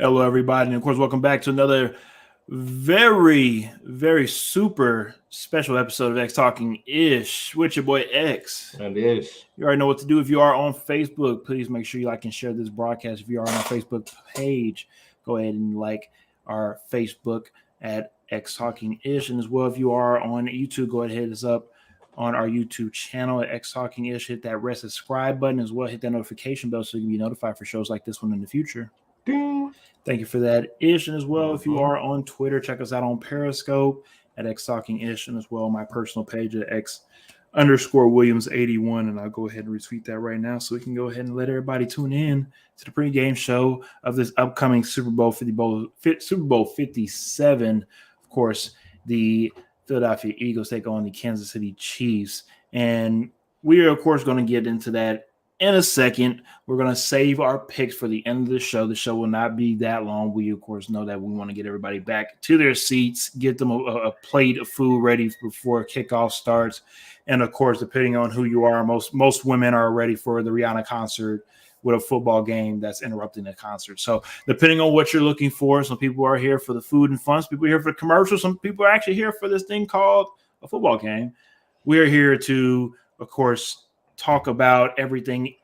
Hello, everybody, and of course, welcome back to another very, very super special episode of X Talking Ish with your boy X. And Ish. You already know what to do. If you are on Facebook, please make sure you like and share this broadcast. If you are on our Facebook page, go ahead and like our Facebook at X Talking Ish. And as well, if you are on YouTube, go ahead and hit us up on our YouTube channel at X Talking Ish. Hit that red subscribe button as well. Hit that notification bell so you can be notified for shows like this one in the future. Ding. Thank you for that, Ish. And as well, if you are on Twitter, check us out on Periscope at X Talking Ish, and as well my personal page at X_Williams81. And I'll go ahead and retweet that right now so we can go ahead and let everybody tune in to the pregame show of this upcoming Super Bowl 57. Of course, the Philadelphia Eagles take on the Kansas City Chiefs. And we are, of course, going to get into that in a second. We're going to save our picks for the end of the show. The show will not be that long. We, of course, know that we want to get everybody back to their seats, get them a plate of food ready before kickoff starts. And, of course, depending on who you are, most women are ready for the Rihanna concert with a football game that's interrupting the concert. So depending on what you're looking for, some people are here for the food and fun. Some people are here for the commercials. Some people are actually here for this thing called a football game. We're here to, of course, talk about everything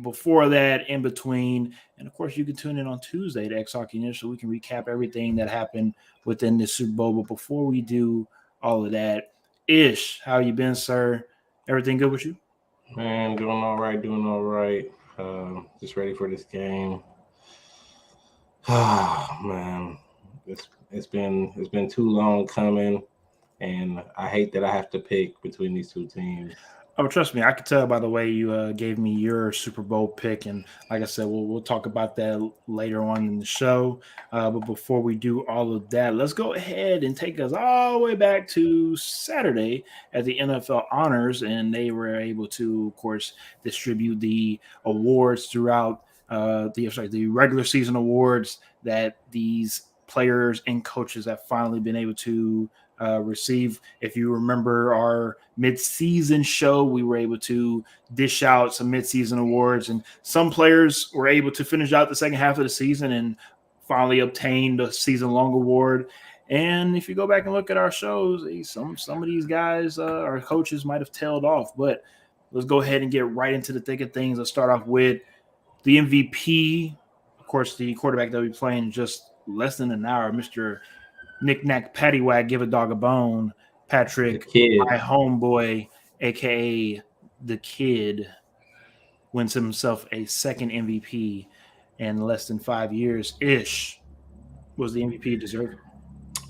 before that, in between, and of course you can tune in on Tuesday to X Talking Ish so we can recap everything that happened within the Super Bowl. But before we do all of that, Ish, how you been, sir? Everything good with you? Man, doing all right. Just ready for this game. Oh man, it's been too long coming, and I hate that I have to pick between these two teams. Oh, trust me, I could tell by the way you gave me your Super Bowl pick. And like I said, we'll talk about that later on in the show. But before we do all of that, let's go ahead and take us all the way back to Saturday at the NFL Honors. And they were able to, of course, distribute the awards throughout the regular season awards that these players and coaches have finally been able to receive. If you remember our mid-season show, we were able to dish out some mid-season awards, and some players were able to finish out the second half of the season and finally obtain the season-long award. And if you go back and look at our shows, some of these guys, our coaches, might have tailed off. But let's go ahead and get right into the thick of things. Let's start off with the MVP. Of course, the quarterback that will be playing in just less than an hour, Mr. Knick-knack, paddywhack, give a dog a bone. Patrick, my homeboy, a.k.a. the Kid, wins himself a second MVP in less than 5 years. Ish, was the MVP deserved?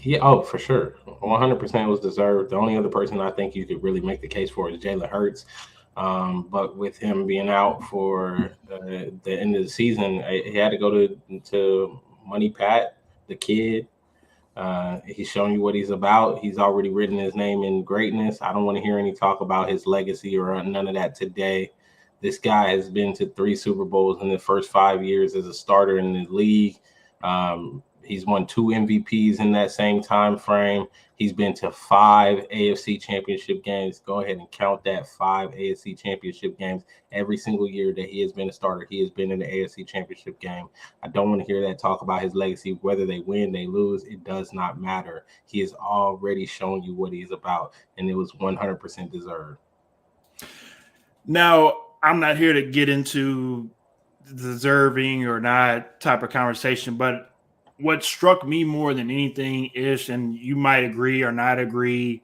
Yeah, for sure. 100% was deserved. The only other person I think you could really make the case for is Jalen Hurts. But with him being out for the end of the season, he had to go to Money Pat, the Kid. He's shown you what he's about. He's already written his name in greatness. I don't want to hear any talk about his legacy or none of that today. This guy has been to 3 Super Bowls in the first 5 years as a starter in the league. He's won 2 MVPs in that same time frame. He's been to 5 AFC championship games. Go ahead and count that, 5 AFC championship games. Every single year that he has been a starter, he has been in the AFC championship game. I don't want to hear that talk about his legacy. Whether they win, they lose, it does not matter. He has already shown you what he's about, and it was 100% deserved. Now, I'm not here to get into deserving or not type of conversation, but what struck me more than anything is, and you might agree or not agree,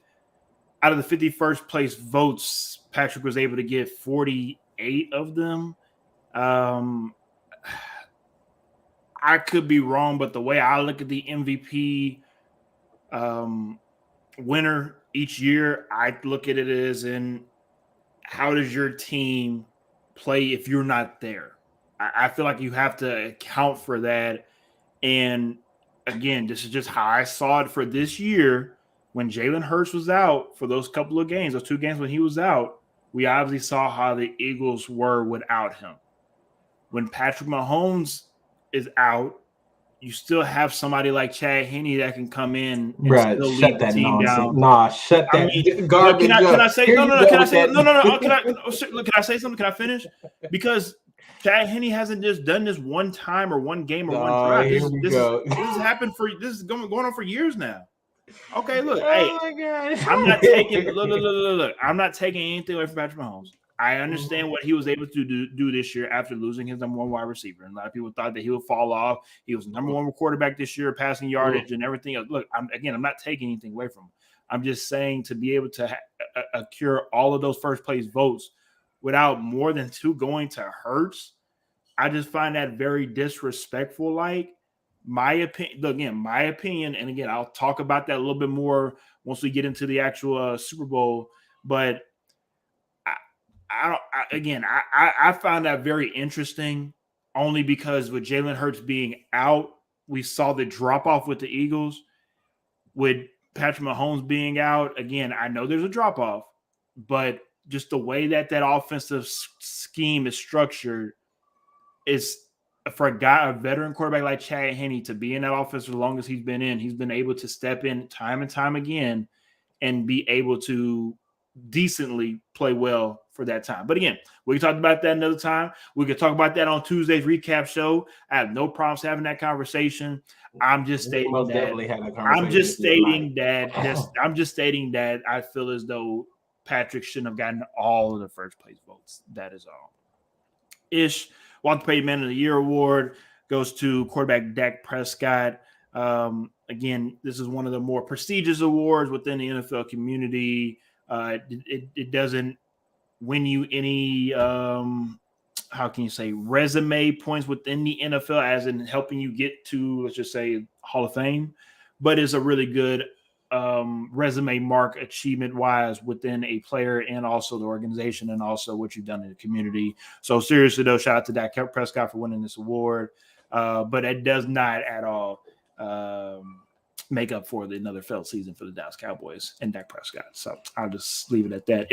out of the 51st place votes, Patrick was able to get 48 of them. I could be wrong, but the way I look at the MVP winner each year, I look at it as in how does your team play if you're not there? I feel like you have to account for that. And again, this is just how I saw it for this year. When Jalen Hurts was out for those couple of games, those 2 games when he was out, we obviously saw how the Eagles were without him. When Patrick Mahomes is out, you still have somebody like Chad Henne that can come in and still lead the team down. Nah, shut that garbage. Can I say no? Can I say something? Can I finish? Because Chad Henne hasn't just done this one time or one game or one drive. Here we go. This has happened this is going on for years now. Okay, look, Oh hey, my God. I'm not taking look. I'm not taking anything away from Patrick Mahomes. I understand what he was able to do this year after losing his number one wide receiver. And a lot of people thought that he would fall off. He was the number one quarterback this year, passing yardage and everything else. Look, I'm not taking anything away from him. I'm just saying to be able to accrue all of those first place votes without more than 2 going to Hurts, I just find that very disrespectful. Like, my opinion, and again, I'll talk about that a little bit more once we get into the actual Super Bowl. But I found that very interesting, only because with Jalen Hurts being out, we saw the drop off with the Eagles. With Patrick Mahomes being out, again, I know there's a drop off, but just the way that offensive scheme is structured is, for a veteran quarterback like Chad Henne to be in that offense for as long as he's been in, he's been able to step in time and time again and be able to decently play well for that time. But again, we talked about that another time. We could talk about that on Tuesday's recap show. I have no problems having that conversation. I'm just stating that I feel as though Patrick shouldn't have gotten all of the first place votes. That is all. Walter Payton Man of the Year award goes to quarterback Dak Prescott. Again, this is one of the more prestigious awards within the NFL community. It doesn't win you any, how can you say, resume points within the NFL, as in helping you get to, let's just say, Hall of Fame, but it's a really good resume mark achievement-wise within a player and also the organization and also what you've done in the community. So seriously, though, shout out to Dak Prescott for winning this award. But it does not at all make up for another failed season for the Dallas Cowboys and Dak Prescott. So I'll just leave it at that.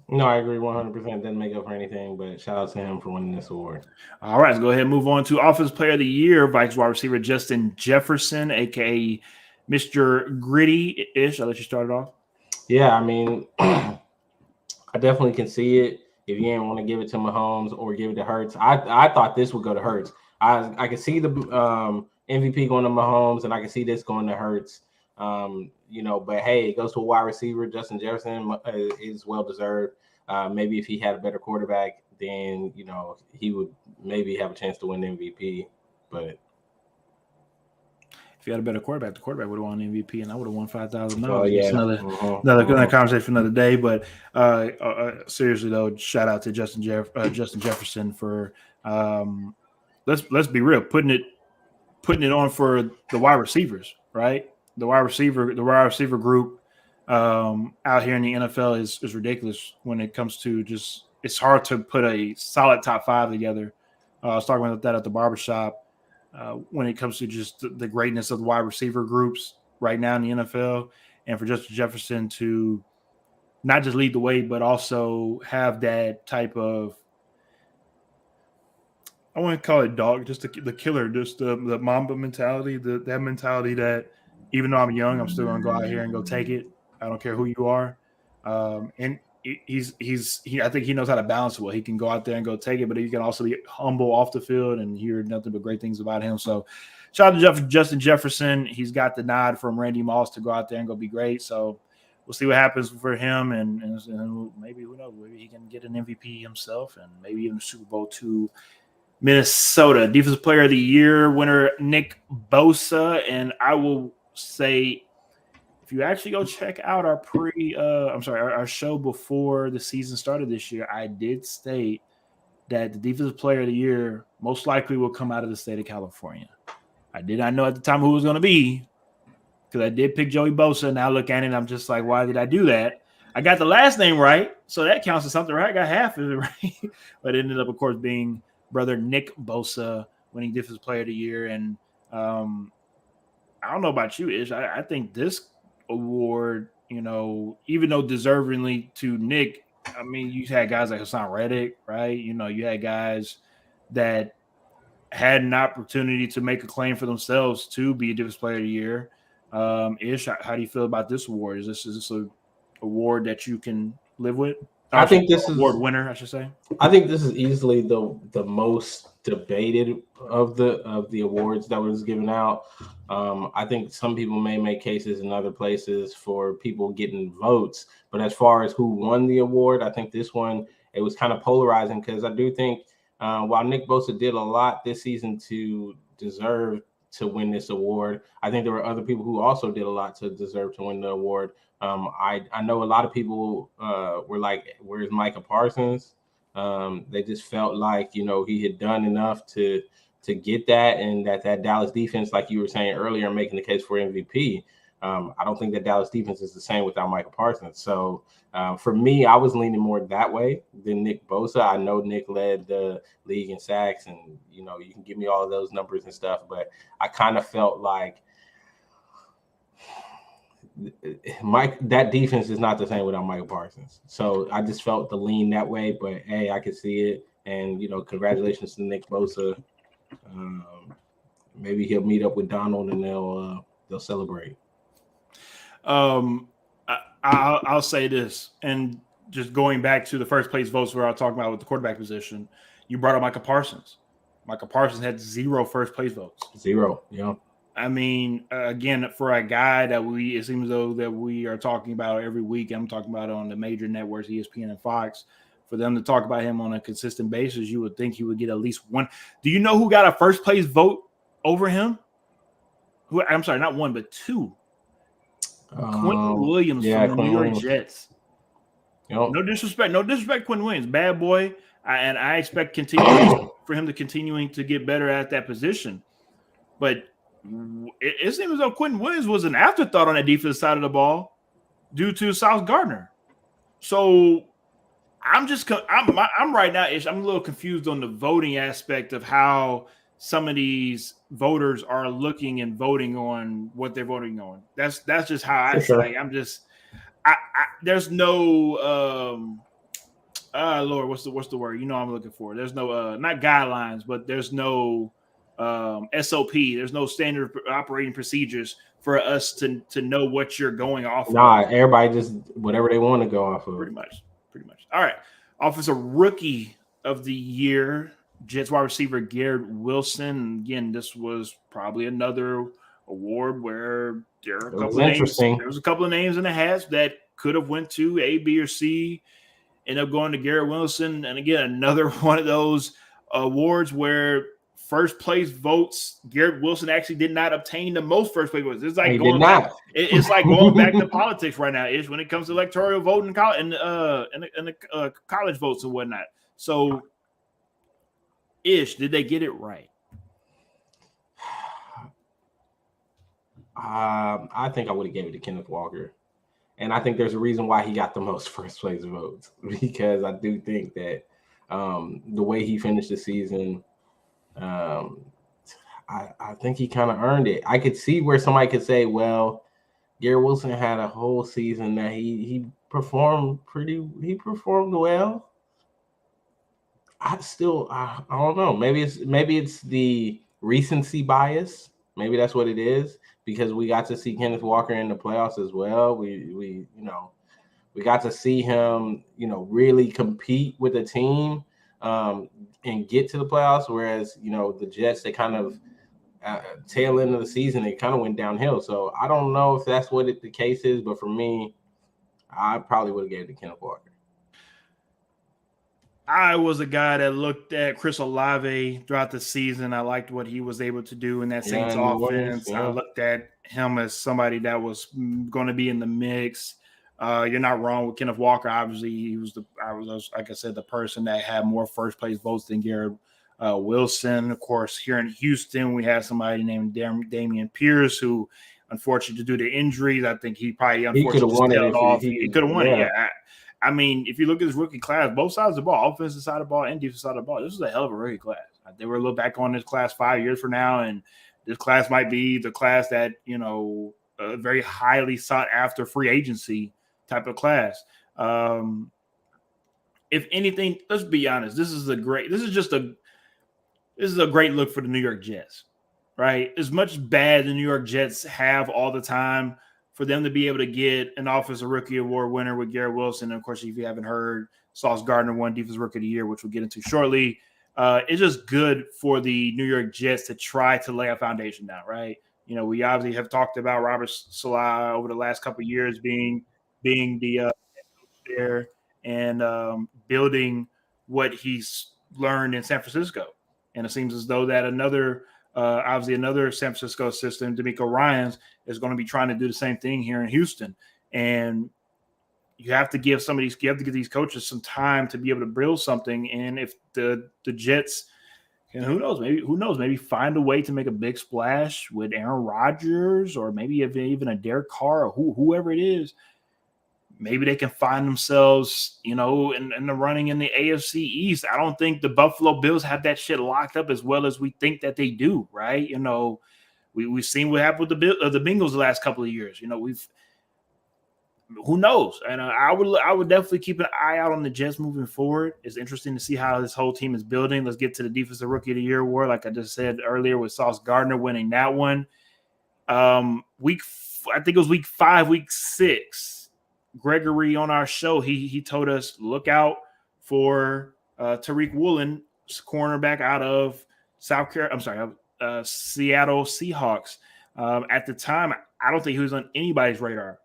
No, I agree 100%. Doesn't make up for anything, but shout out to him for winning this award. All right, let's go ahead and move on to Offensive Player of the Year, Vikings wide receiver Justin Jefferson, a.k.a. Mr. Gritty-ish. I'll let you start it off. Yeah, I mean, I definitely can see it. If you didn't want to give it to Mahomes or give it to Hurts, I thought this would go to Hurts. I could see the MVP going to Mahomes, and I can see this going to Hurts. But hey, it goes to a wide receiver. Justin Jefferson is well deserved. Maybe if he had a better quarterback, then he would maybe have a chance to win MVP. But if you had a better quarterback, the quarterback would have won MVP, and I would have won $5,000. Oh yeah, another conversation for another day. But seriously though, shout out to Justin Jefferson for let's be real, putting it on for the wide receivers, right? The wide receiver group out here in the NFL is ridiculous when it comes to just, it's hard to put a solid top 5 together. I was talking about that at the barbershop when it comes to just the greatness of the wide receiver groups right now in the NFL, and for Justin Jefferson to not just lead the way, but also have that type of, I want to call it dog, just the killer, just the Mamba mentality, that mentality that even though I'm young, I'm still going to go out here and go take it. I don't care who you are. And I think he knows how to balance it well. He can go out there and go take it, but he can also be humble off the field and hear nothing but great things about him. So shout out to Justin Jefferson. He's got the nod from Randy Moss to go out there and go be great. So we'll see what happens for him. And maybe, who knows, maybe he can get an MVP himself and maybe even a Super Bowl II. Minnesota Defensive Player of the Year winner Nick Bosa, and I will say, if you actually go check out our show before the season started this year, I did state that the Defensive Player of the Year most likely will come out of the state of California. I did not know at the time who it was going to be because I did pick Joey Bosa. Now look at it, and I'm just like, why did I do that? I got the last name right, so that counts as something, right? I got half of it right, but it ended up, of course, being brother Nick Bosa winning Defensive Player of the Year. And I don't know about you, Ish. I think this award, even though deservingly to Nick, I mean, you had guys like Hassan Reddick, right? You had guys that had an opportunity to make a claim for themselves to be a Defensive Player of the Year. Ish, how do you feel about this award? Is this an award that you can live with? I think this is award winner, I should say. I think this is easily the most debated of the awards that was given out. I think some people may make cases in other places for people getting votes, but as far as who won the award, I think this one it was kind of polarizing because I do think while Nick Bosa did a lot this season to deserve to win this award, I think there were other people who also did a lot to deserve to win the award. I know a lot of people were like, "Where's Micah Parsons?" They just felt like he had done enough to get that, and that Dallas defense, like you were saying earlier, making the case for MVP. I don't think that Dallas defense is the same without Micah Parsons. So for me, I was leaning more that way than Nick Bosa. I know Nick led the league in sacks, and you can give me all of those numbers and stuff, but I kind of felt like that defense is not the same without Michael Parsons. So I just felt the lean that way, but hey, I could see it. And, congratulations to Nick Bosa. Maybe he'll meet up with Donald and they'll celebrate. I'll say this, and just going back to the first place votes where I was talking about with the quarterback position, you brought up Micah Parsons. Micah Parsons had 0 first place votes. 0, yeah. I mean, again, for a guy that it seems though that we are talking about every week, I'm talking about on the major networks, ESPN and Fox, for them to talk about him on a consistent basis, you would think he would get at least one. Do you know who got a first place vote over him? I'm sorry, not one, but 2. Quentin Williams from the New York Jets. Yep. No disrespect, Quentin Williams, bad boy, and I expect for him to continuing to get better at that position, but it seems as though Quentin Williams was an afterthought on that defensive side of the ball due to Sauce Gardner. So I'm right now. I'm a little confused on the voting aspect of how some of these voters are looking and voting on what they're voting on. That's just how I say. Sure. I'm just. There's no. Lord, what's the word? I'm looking for. There's no not guidelines, but there's no. SOP. There's no standard operating procedures for us to know what you're going off of. Everybody just whatever they want to go off of. Pretty much. All right. Offensive rookie of the year, Jets wide receiver Garrett Wilson. Again, this was probably another award where there are a couple of names. There was a couple of names in the hats that could have went to A, B, or C. End up going to Garrett Wilson. And again, another one of those awards where first place votes, Garrett Wilson actually did not obtain the most first place votes. It's like going back. It's like going back to politics right now. When it comes to electoral voting and the college votes and whatnot. So, did they get it right? I think I would have gave it to Kenneth Walker, and I think there's a reason why he got the most first place votes because I do think that the way he finished the season. I think he kind of earned it. I could see where somebody could say, well, Garrett Wilson had a whole season that he performed well. I don't know. Maybe it's the recency bias. Maybe that's what it is because we got to see Kenneth Walker in the playoffs as well. We got to see him, really compete with the team. And get to the playoffs, whereas the Jets, they kind of tail end of the season, it kind of went downhill. So I don't know if that's what the case is, but for me, I probably would have gave it to Kenneth Walker. I was a guy that looked at Chris Olave throughout the season. I liked what he was able to do in that Saints offense. I looked at him as somebody that was going to be in the mix. You're not wrong with Kenneth Walker. Obviously, he was like I said, the person that had more first place votes than Garrett Wilson. Of course, here in Houston, we had somebody named Damian Pierce, who unfortunately due to injuries, I think he probably unfortunately just tailed off. He could have won it. Yeah. I mean, if you look at this rookie class, both sides of the ball, offensive side of the ball and defensive side of the ball, this is a hell of a rookie class. They were look back on this class 5 years from now, and this class might be the class that a very highly sought after free agency type of class. If anything, let's be honest. This is a great look for the New York Jets, right? As much bad the New York Jets have all the time for them to be able to get an Offensive Rookie Award winner with Garrett Wilson. And of course, if you haven't heard, Sauce Gardner won Defensive Rookie of the Year, which we'll get into shortly. It's just good for the New York Jets to try to lay a foundation down, right? We obviously have talked about Robert Salah over the last couple of years being the there and building what he's learned in San Francisco. And it seems as though that obviously another San Francisco system, D'Amico Ryans, is going to be trying to do the same thing here in Houston. And you have to give these coaches some time to be able to build something. And if the Jets, and who knows, maybe find a way to make a big splash with Aaron Rodgers, or maybe even a Derek Carr, or whoever it is, maybe they can find themselves, in the running in the AFC East. I don't think the Buffalo Bills have that shit locked up as well as we think that they do, right? We've seen what happened with the Bengals the last couple of years. Who knows? And I would definitely keep an eye out on the Jets moving forward. It's interesting to see how this whole team is building. Let's get to the Defensive Rookie of the Year award, like I just said earlier, with Sauce Gardner winning that one. I think it was week 5, week 6. Gregory on our show, he told us look out for Tariq Woolen, cornerback out of Seattle Seahawks. At the time, I don't think he was on anybody's radar.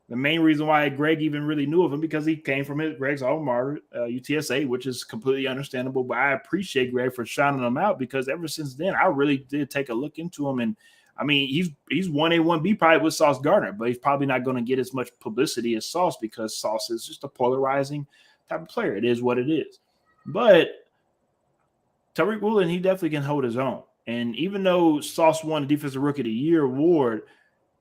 The main reason why Greg even really knew of him because he came from Greg's alma mater, UTSA, which is completely understandable. But I appreciate Greg for shining him out because ever since then, I really did take a look into him. And I mean, he's 1A, 1B probably with Sauce Gardner, but he's probably not going to get as much publicity as Sauce because Sauce is just a polarizing type of player. It is what it is. But Tariq Woolen, he definitely can hold his own. And even though Sauce won the Defensive Rookie of the Year award,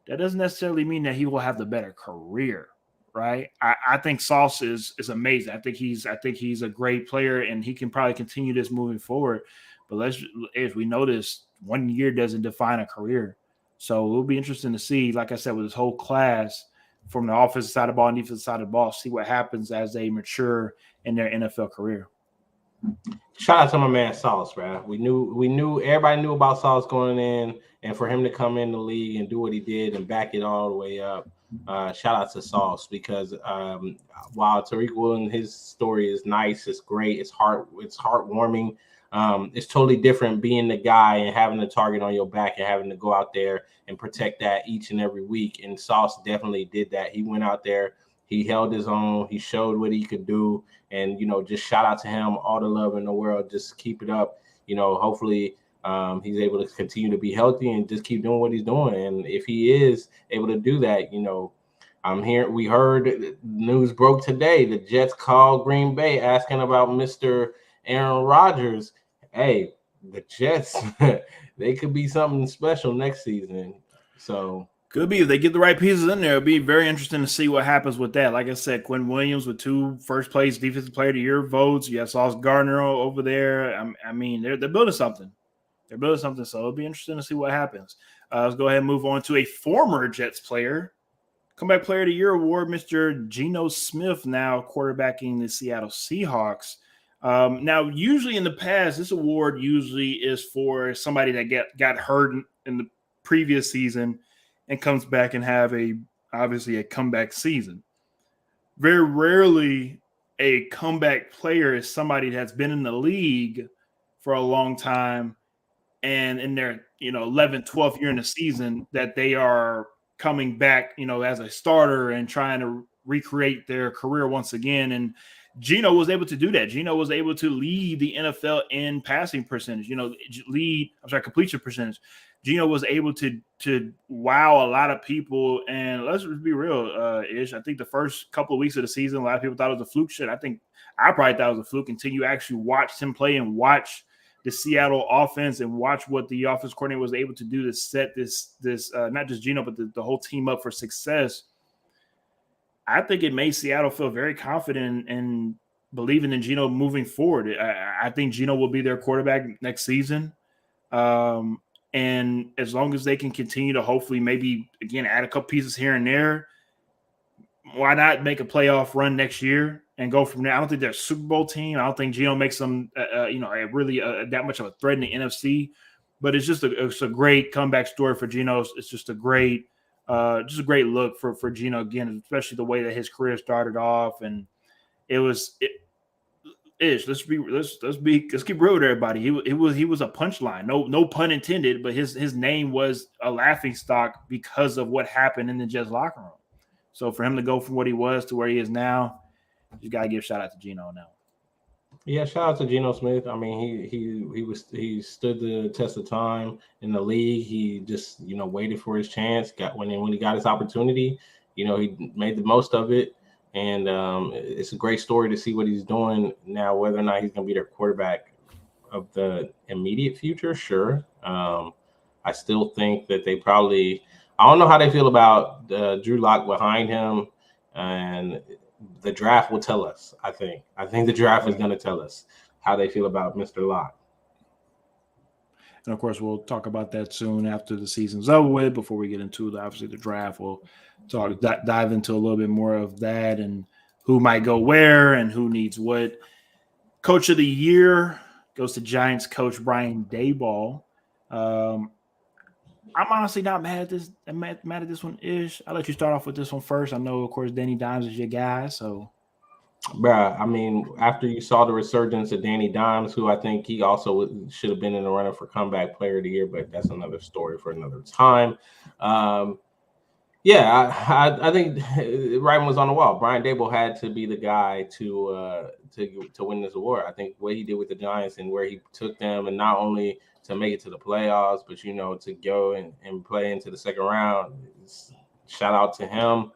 that doesn't necessarily mean that he will have the better career, right? I think Sauce is amazing. I think he's a great player, and he can probably continue this moving forward. But as we notice, 1 year doesn't define a career. So it'll be interesting to see, like I said, with this whole class from the offensive side of the ball and defensive side of the ball, see what happens as they mature in their NFL career. Shout out to my man Sauce, bro. Everybody knew about Sauce going in, and for him to come in the league and do what he did and back it all the way up. Shout out to Sauce because while Tariq Woolen, his story is nice, it's great, it's heartwarming. It's totally different being the guy and having the target on your back and having to go out there and protect that each and every week. And Sauce definitely did that. He went out there, he held his own, he showed what he could do. And, just shout out to him, all the love in the world. Just keep it up. Hopefully he's able to continue to be healthy and just keep doing what he's doing. And if he is able to do that, we heard news broke today. The Jets called Green Bay asking about Mr. Aaron Rodgers. Hey, the Jets, they could be something special next season. So could be if they get the right pieces in there. It'll be very interesting to see what happens with that. Like I said, Quinn Williams with 2 first-place Defensive Player of the Year votes. You have Sauce Gardner over there. I mean, they're building something. They're building something, so it'll be interesting to see what happens. Let's go ahead and move on to a former Jets player. Comeback Player of the Year award, Mr. Geno Smith, now quarterbacking the Seattle Seahawks. Now, usually in the past, this award usually is for somebody that got hurt in the previous season and comes back and have obviously a comeback season. Very rarely a comeback player is somebody that's been in the league for a long time and in their 11th, 12th year in the season that they are coming back, as a starter and trying to recreate their career once again. And Geno was able to do that. Geno was able to lead the NFL in passing percentage, completion percentage. Geno was able to wow a lot of people. And let's be real, Ish. I think the first couple of weeks of the season, a lot of people thought it was a fluke shit. I probably thought it was a fluke until you actually watched him play and watch the Seattle offense and watch what the offense coordinator was able to do to set this not just Geno, but the whole team up for success. I think it made Seattle feel very confident and believing in Geno moving forward. I think Geno will be their quarterback next season. And as long as they can continue to hopefully maybe, again, add a couple pieces here and there, why not make a playoff run next year and go from there? I don't think they're a Super Bowl team. I don't think Geno makes them, really that much of a threat in the NFC. But it's a great comeback story for Geno. It's just a great just a great look for Geno again, especially the way that his career started off, and it was it. Let's keep real with everybody. He was a punchline. No pun intended, but his name was a laughing stock because of what happened in the Jets locker room. So for him to go from what he was to where he is now, you gotta give a shout out to Geno now. Yeah, shout out to Geno Smith. I mean, he stood the test of time in the league. He just waited for his chance. When he got his opportunity, he made the most of it. And it's a great story to see what he's doing now. Whether or not he's going to be their quarterback of the immediate future, sure. I still think that they probably. I don't know how they feel about Drew Lock behind him, and the draft will tell us. I think the draft is going to tell us how they feel about Mr. Lock. And of course, we'll talk about that soon after the season's over with. Before we get into obviously the draft, we'll dive into a little bit more of that and who might go where and who needs what. Coach of the year goes to Giants coach Brian Daboll. I'm honestly not mad at this. I'm mad at this one ish. I'll let you start off with this one first. I know, of course, Danny Dimes is your guy. So, bruh, I mean, after you saw the resurgence of Danny Dimes, who I think he also should have been in the running for comeback player of the year, but that's another story for another time. I think writing was on the wall. Brian Daboll had to be the guy to win this award. I think what he did with the Giants and where he took them, and not only to make it to the playoffs, but to go and play into the second round. Shout out to him.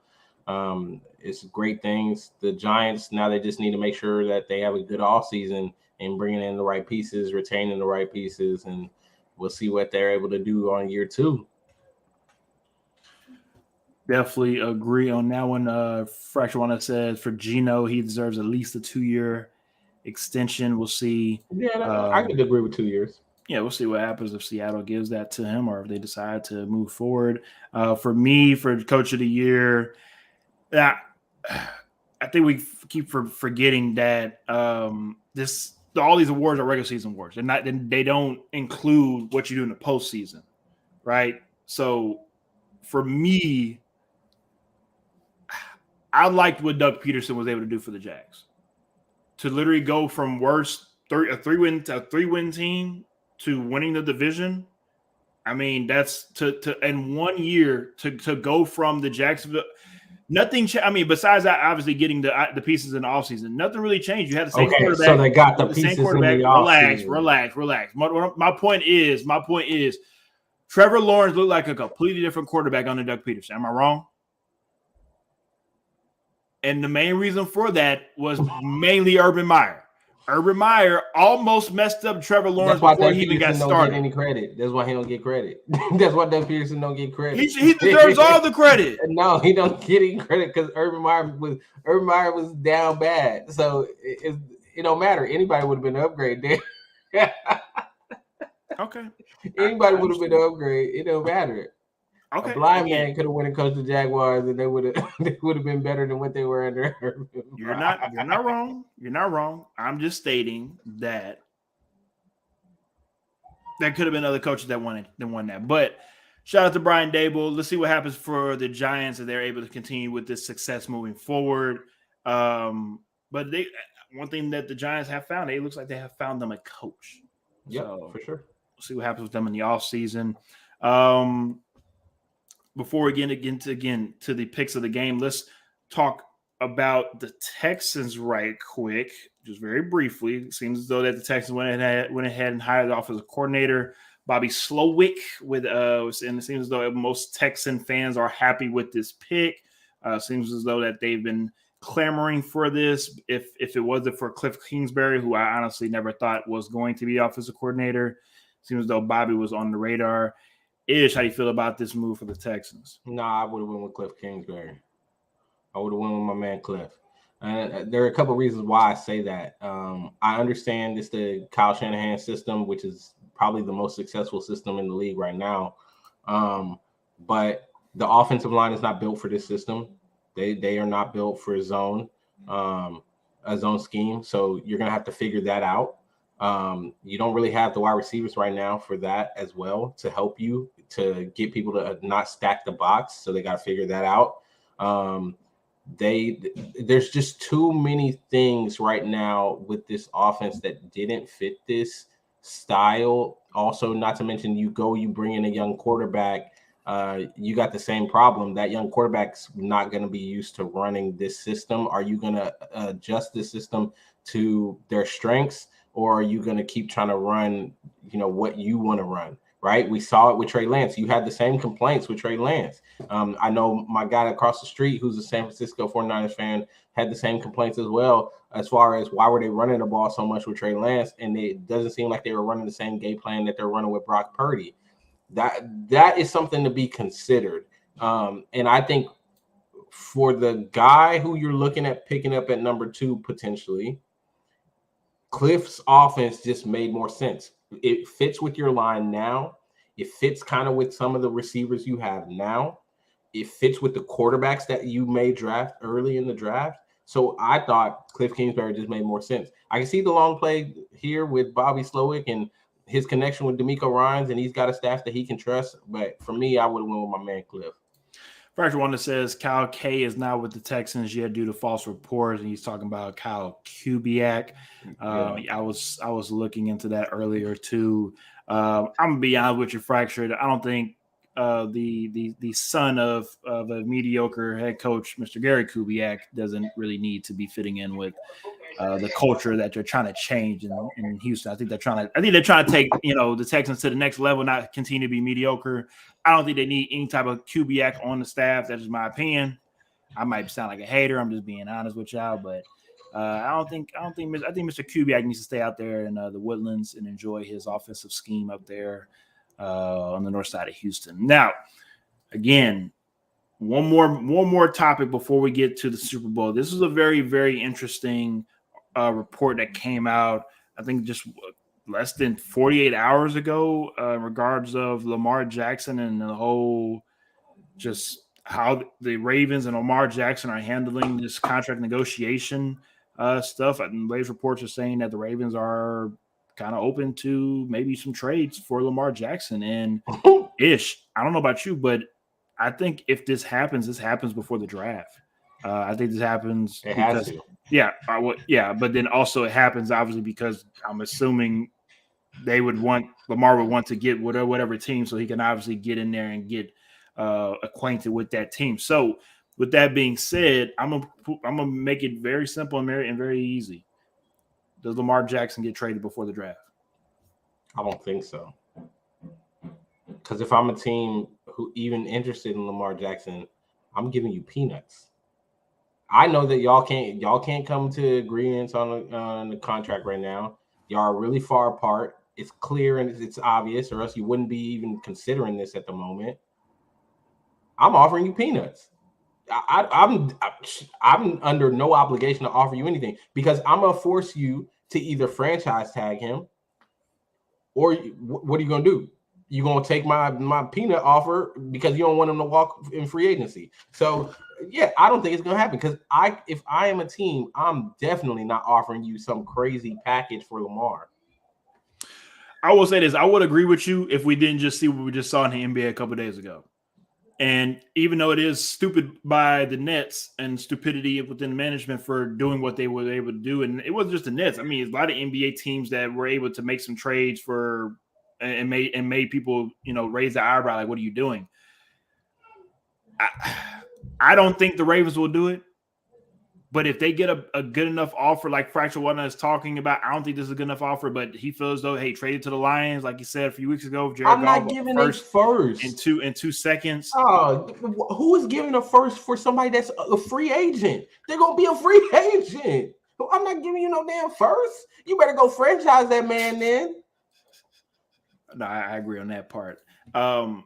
It's great things. The Giants now they just need to make sure that they have a good offseason and bringing in the right pieces, retaining the right pieces, and we'll see what they're able to do on year 2. Definitely agree on that one. Fracture one that says for Geno, he deserves at least a 2-year extension. We'll see. Yeah, I could agree with 2 years. Yeah, we'll see what happens if Seattle gives that to him or if they decide to move forward. For me, for Coach of the Year, I think we keep forgetting that all these awards are regular season awards. They don't include what you do in the postseason, right? So for me, I liked what Doug Peterson was able to do for the Jags. To literally go from a three-win team to winning the division. I mean, that's to in 1 year to go from the Jacksonville. Nothing. Besides that, obviously getting the pieces in the offseason, nothing really changed. You had the same quarterback. So they got the pieces in the offseason. Relax. My point is, Trevor Lawrence looked like a completely different quarterback under Doug Peterson. Am I wrong? And the main reason for that was mainly Urban Meyer. Urban Meyer almost messed up Trevor Lawrence before he even got started. Don't get any credit. That's why he don't get credit. That's why Doug Peterson don't get credit. He deserves all the credit. No, he don't get any credit because Urban Meyer was down bad. So it don't matter. Anybody would have been an upgrade there. Okay. Anybody would have been an upgrade. It don't matter. Okay. A blind man could have went and coached the Jaguars, and they would have been better than what they were under. You're not wrong. You're not wrong. I'm just stating that there could have been other coaches that won that. But shout out to Brian Daboll. Let's see what happens for the Giants if they're able to continue with this success moving forward. But one thing that the Giants have found, it looks like they have found them a coach. Yeah, for sure. We'll see what happens with them in the offseason. Before we get again to the picks of the game, let's talk about the Texans right quick, just very briefly. It seems as though that the Texans went ahead and hired the offensive coordinator, Bobby Slowick, and it seems as though most Texan fans are happy with this pick. Seems as though that they've been clamoring for this. If it wasn't for Cliff Kingsbury, who I honestly never thought was going to be offensive coordinator, seems as though Bobby was on the radar. Ish, how do you feel about this move for the Texans? Nah, I would have went with Cliff Kingsbury. I would have went with my man Cliff. There are a couple of reasons why I say that. I understand it's the Kyle Shanahan system, which is probably the most successful system in the league right now. But the offensive line is not built for this system. They are not built for a zone scheme. So you're going to have to figure that out. You don't really have the wide receivers right now for that as well to help you to get people to not stack the box. So they got to figure that out. There's just too many things right now with this offense that didn't fit this style. Also, not to mention you bring in a young quarterback. You got the same problem. That young quarterback's not going to be used to running this system. Are you going to adjust the system to their strengths, or are you going to keep trying to run, what you want to run? Right? We saw it with Trey Lance. You had the same complaints with Trey Lance. I know my guy across the street, who's a San Francisco 49ers fan, had the same complaints as well, as far as why were they running the ball so much with Trey Lance, and it doesn't seem like they were running the same game plan that they're running with Brock Purdy. That is something to be considered. And I think for the guy who you're looking at picking up at number 2 potentially, Cliff's offense just made more sense. It fits with your line now. It fits kind of with some of the receivers you have now. It fits with the quarterbacks that you may draft early in the draft. So I thought Cliff Kingsbury just made more sense. I can see the long play here with Bobby Slowick and his connection with D'Amico Ryans, and he's got a staff that he can trust. But for me, I would have went with my man Cliff. Fracture one that says Kyle K is now with the Texans yet due to false reports, and he's talking about Kyle Kubiak. I was looking into that earlier too. I'm gonna be honest with you, Fractured. I don't think the son of a mediocre head coach, Mr. Gary Kubiak, doesn't really need to be fitting in with the culture that they're trying to change in Houston. I think they're trying to take the Texans to the next level, not continue to be mediocre. I don't think they need any type of Kubiak on the staff. That's just my opinion. I might sound like a hater. I'm just being honest with y'all, but I think Mr. Kubiak needs to stay out there in the Woodlands and enjoy his offensive scheme up there on the north side of Houston. Now, again, one more topic before we get to the Super Bowl. This is a very, very interesting report that came out, I think just less than 48 hours ago, in regards of Lamar Jackson and the whole just how the Ravens and Lamar Jackson are handling this contract negotiation stuff. And latest reports are saying that the Ravens are kind of open to maybe some trades for Lamar Jackson and ish. I don't know about you, but I think if this happens before the draft. I think this happens because but then also it happens obviously because I'm assuming Lamar would want to get whatever team so he can obviously get in there and get acquainted with that team. So with that being said, I'm gonna make it very simple and very easy. Does Lamar Jackson get traded before the draft? I don't think so. Because if I'm a team who even interested in Lamar Jackson, I'm giving you peanuts. I know that y'all can't come to agreements on the contract right now. Y'all are really far apart. It's clear and it's obvious, or else you wouldn't be even considering this at the moment. I'm offering you peanuts. I'm under no obligation to offer you anything because I'm gonna force you to either franchise tag him, or what are you gonna do? You're gonna take my peanut offer because you don't want him to walk in free agency. So yeah, I don't think it's gonna happen because if I am a team, I'm definitely not offering you some crazy package for Lamar. I will say this: I would agree with you if we didn't just see what we just saw in the NBA a couple of days ago. And even though it is stupid by the Nets and stupidity within management for doing what they were able to do, and it wasn't just the Nets. I mean, it's a lot of NBA teams that were able to make some trades and made people, raise their eyebrow, like, what are you doing? I don't think the Ravens will do it. But if they get a good enough offer, like Fracture One is talking about, I don't think this is a good enough offer. But he feels though, hey, trade it to the Lions, like you said a few weeks ago. I'm not giving it first in 2 seconds. Who is giving a first for somebody that's a free agent? They're gonna be a free agent. I'm not giving you no damn first. You better go franchise that man then. No, I agree on that part. And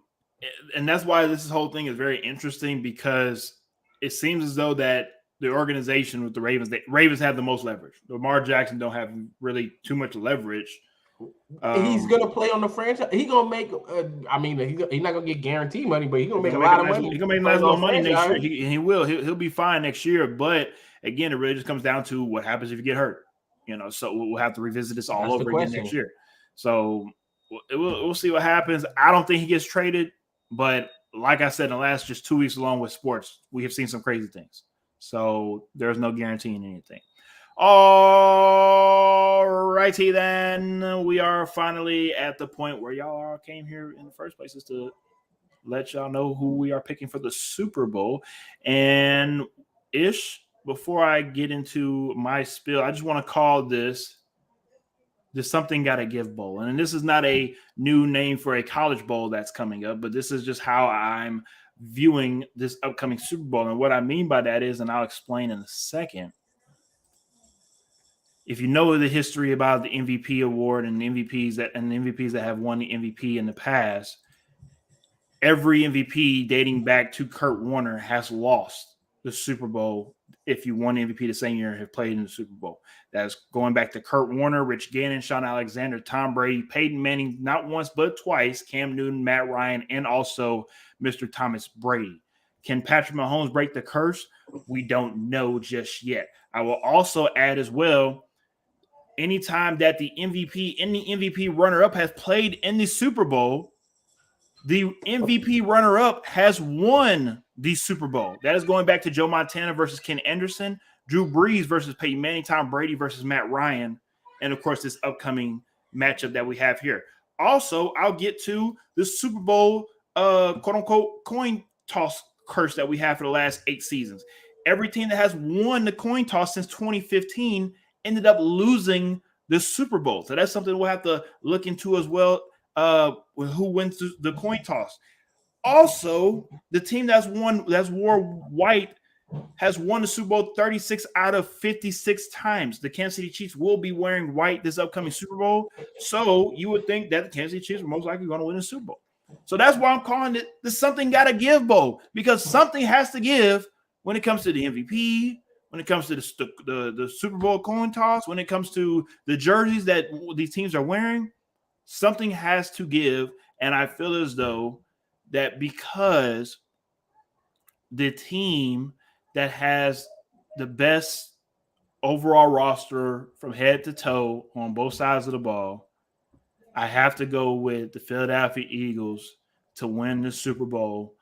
that's why this whole thing is very interesting because it seems as though that the organization with the Ravens have the most leverage. Lamar Jackson don't have really too much leverage. He's gonna play on the franchise. He's gonna make. He's not gonna get guaranteed money, but he's gonna make a lot of money. He's gonna make nice little money next year. He will. He'll be fine next year. But again, it really just comes down to what happens if you get hurt. So we'll have to revisit this all That's the over again question. next year. So we'll see what happens. I don't think he gets traded, but like I said, in the last just 2 weeks along with sports, we have seen some crazy things. So there's no guaranteeing anything. All righty then. We are finally at the point where y'all came here in the first place, is to let y'all know who we are picking for the Super Bowl. And before I get into my spiel, I just want to call this Something Gotta Give Bowl. And this is not a new name for a college bowl that's coming up, but this is just how I'm viewing this upcoming Super Bowl. And what I mean by that is, and I'll explain in a second, if you know the history about the MVP award and the MVPs that have won the MVP in the past, every MVP dating back to Kurt Warner has lost the Super Bowl. If you won MVP the same year and have played in the Super Bowl, that's going back to Kurt Warner, Rich Gannon, Shaun Alexander, Tom Brady, Peyton Manning, not once but twice, Cam Newton, Matt Ryan, and also Mr. Thomas Brady. Can Patrick Mahomes break the curse? We don't know just yet. I will also add as well, anytime that the MVP runner-up has played in the Super Bowl, the MVP runner-up has won the Super Bowl. That is going back to Joe Montana versus Ken Anderson, Drew Brees versus Peyton Manning, Tom Brady versus Matt Ryan, and of course this upcoming matchup that we have here. Also, I'll get to the Super Bowl quote-unquote coin toss curse that we have for the last 8 seasons. Every team that has won the coin toss since 2015 ended up losing the Super Bowl. So that's something we'll have to look into as well. Who wins the coin toss. Also, the team that's wore white has won the Super Bowl 36 out of 56 times. The Kansas City Chiefs will be wearing white this upcoming Super Bowl. So you would think that the Kansas City Chiefs are most likely going to win the Super Bowl. So that's why I'm calling it the Something Gotta Give Bowl, because something has to give when it comes to the MVP, when it comes to the Super Bowl coin toss, when it comes to the jerseys that these teams are wearing. Something has to give, and I feel as though that because the team that has the best overall roster from head to toe on both sides of the ball, I have to go with the Philadelphia Eagles to win the Super Bowl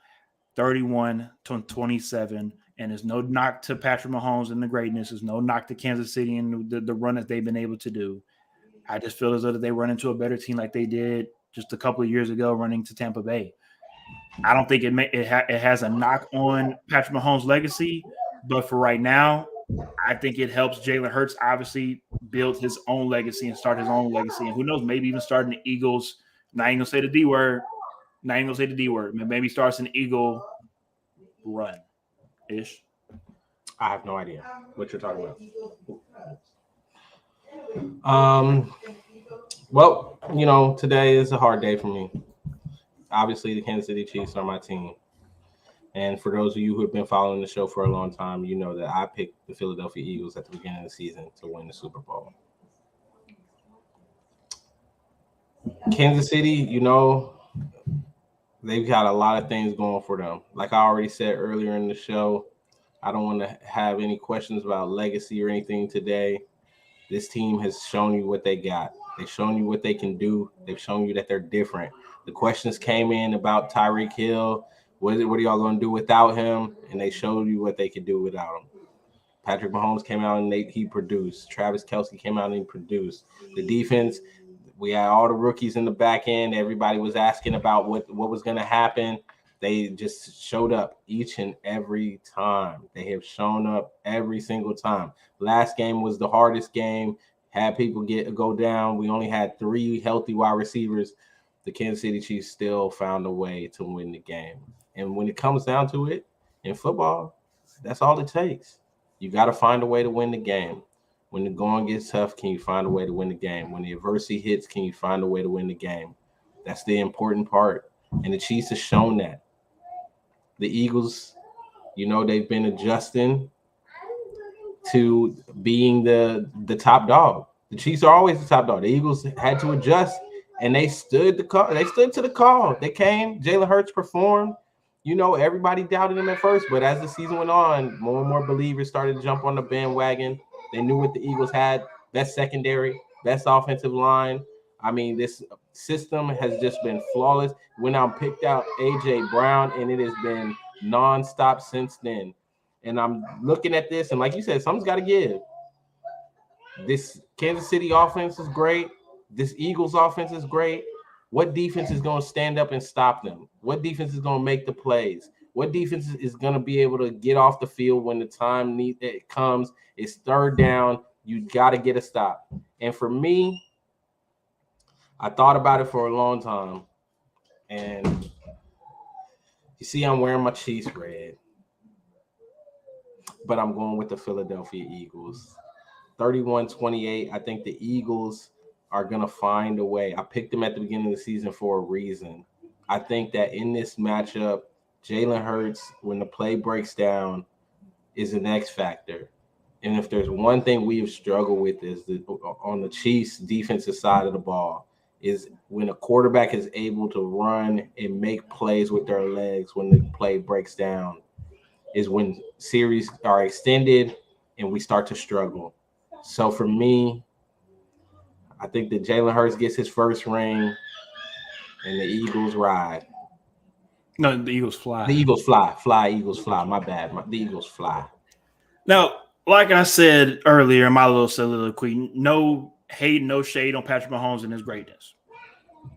31-27. And there's no knock to Patrick Mahomes and the greatness. There's no knock to Kansas City and the run that they've been able to do. I just feel as though that they run into a better team like they did just a couple of years ago running to Tampa Bay. I don't think it has a knock on Patrick Mahomes' legacy, but for right now, I think it helps Jalen Hurts obviously build his own legacy and start his own legacy. And who knows, maybe even starting the Eagles. Not even going to say the D word. Maybe starts an Eagle run-ish. I have no idea what you're talking about. Well, today is a hard day for me. Obviously, the Kansas City Chiefs are my team. And for those of you who have been following the show for a long time, you know that I picked the Philadelphia Eagles at the beginning of the season to win the Super Bowl. Kansas City, they've got a lot of things going for them. Like I already said earlier in the show, I don't want to have any questions about legacy or anything today. This team has shown you what they got. They've shown you what they can do. They've shown you that they're different. The questions came in about Tyreek Hill. What are y'all going to do without him? And they showed you what they could do without him. Patrick Mahomes came out and he produced. Travis Kelce came out and he produced. The defense, we had all the rookies in the back end. Everybody was asking about what was going to happen. They just showed up each and every time. They have shown up every single time. Last game was the hardest game. Had people go down. We only had 3 healthy wide receivers. The Kansas City Chiefs still found a way to win the game. And when it comes down to it, in football, that's all it takes. You got to find a way to win the game. When the going gets tough, can you find a way to win the game? When the adversity hits, can you find a way to win the game? That's the important part. And the Chiefs have shown that. The Eagles, they've been adjusting to being the top dog. The Chiefs are always the top dog. The Eagles had to adjust, and they stood to the call. They came. Jalen Hurts performed. Everybody doubted him at first, but as the season went on, more and more believers started to jump on the bandwagon. They knew what the Eagles had best secondary, best offensive line. I mean, this system has just been flawless. Went out and picked out A.J. Brown, and it has been nonstop since then. And I'm looking at this, and like you said, something's got to give. This Kansas City offense is great. This Eagles offense is great. What defense is going to stand up and stop them? What defense is going to make the plays? What defense is going to be able to get off the field when the time it comes? It's third down. You got to get a stop. And for me, I thought about it for a long time. And you see, I'm wearing my Chiefs red. But I'm going with the Philadelphia Eagles. 31-28. I think the Eagles are going to find a way. I picked them at the beginning of the season for a reason. I think that in this matchup, Jalen Hurts, when the play breaks down, is an X factor. And if there's one thing we have struggled with is on the Chiefs' defensive side of the ball, is when a quarterback is able to run and make plays with their legs when the play breaks down, is when series are extended and we start to struggle. So for me, I think that Jalen Hurts gets his first ring and the Eagles ride. No, the Eagles fly. The Eagles fly. Fly, Eagles fly. My bad. The Eagles fly. Now, like I said earlier in my little soliloquy, no hate, no shade on Patrick Mahomes and his greatness.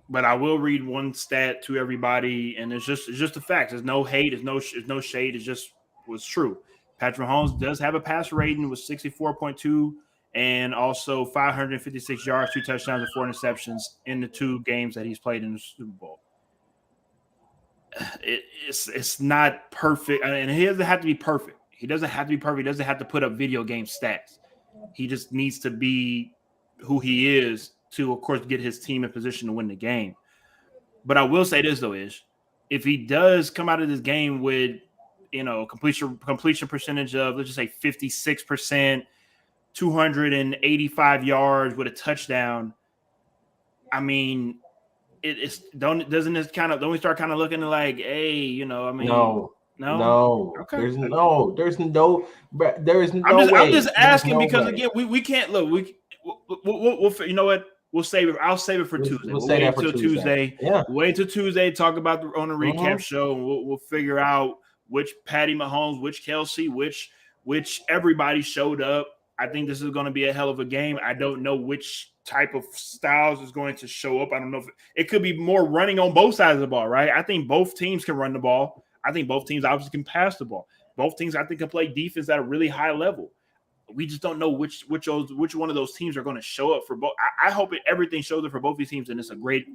But I will read one stat to everybody, and it's just a fact. There's no hate, there's no shade. It's just what's true. Patrick Mahomes does have a passer rating with 64.2 and also 556 yards, 2 touchdowns, and 4 interceptions in the 2 games that he's played in the Super Bowl. It's not perfect, and he doesn't have to be perfect. He doesn't have to be perfect. He doesn't have to put up video game stats. He just needs to be who he is to, of course, get his team in position to win the game. But I will say this, though, Ish. If he does come out of this game with, completion percentage of, let's just say 56%, 285 yards with a touchdown, I mean, don't we start kind of looking like, hey, No. Okay. There's no way. I'm just asking because again, we can't look. We'll you know what? We'll save it. I'll save it for Tuesday. We'll wait until Tuesday. Yeah. Wait till Tuesday. Talk about on the recap show, and we'll figure out which Patty Mahomes, which Kelsey, which everybody showed up. I think this is going to be a hell of a game. I don't know which type of styles is going to show up. I don't know if it could be more running on both sides of the ball, right? I think both teams can run the ball. I think both teams obviously can pass the ball. Both teams, I think, can play defense at a really high level. We just don't know which one of those teams are going to show up for both. I hope everything shows up for both these teams, and it's a great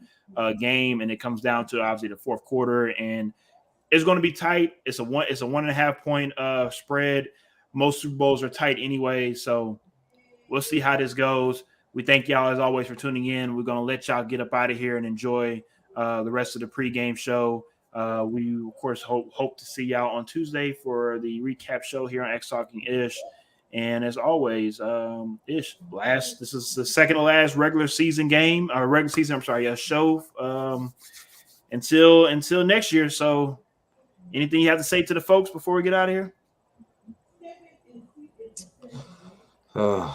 game. And it comes down to obviously the fourth quarter, and it's going to be tight. It's a 1.5 point spread. Most Super Bowls are tight anyway, so we'll see how this goes. We thank y'all as always for tuning in. We're going to let y'all get up out of here and enjoy the rest of the pregame show. We of course hope to see y'all on Tuesday for the recap show here on X Talking Ish. And as always, Ish, this is the second to last regular season show until next year. So anything you have to say to the folks before we get out of here? Come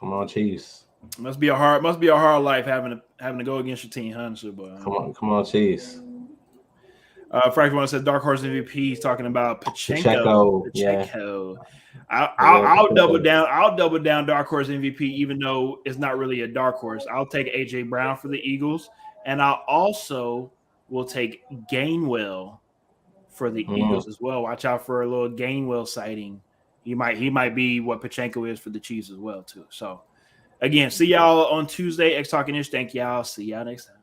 on, Chiefs. Must be a hard life having to go against your team, honestly. But come on, Chiefs. Frank one says Dark Horse MVP. He's talking about Pacheco. Yeah. I'll double down. I'll double down Dark Horse MVP, even though it's not really a dark horse. I'll take A.J. Brown for the Eagles, and I also will take Gainwell for the Eagles as well. Watch out for a little Gainwell sighting. He might be what Pacheco is for the Chiefs as well too. So again, see y'all on Tuesday. X Talking Ish. Thank y'all. See y'all next time.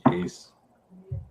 Peace.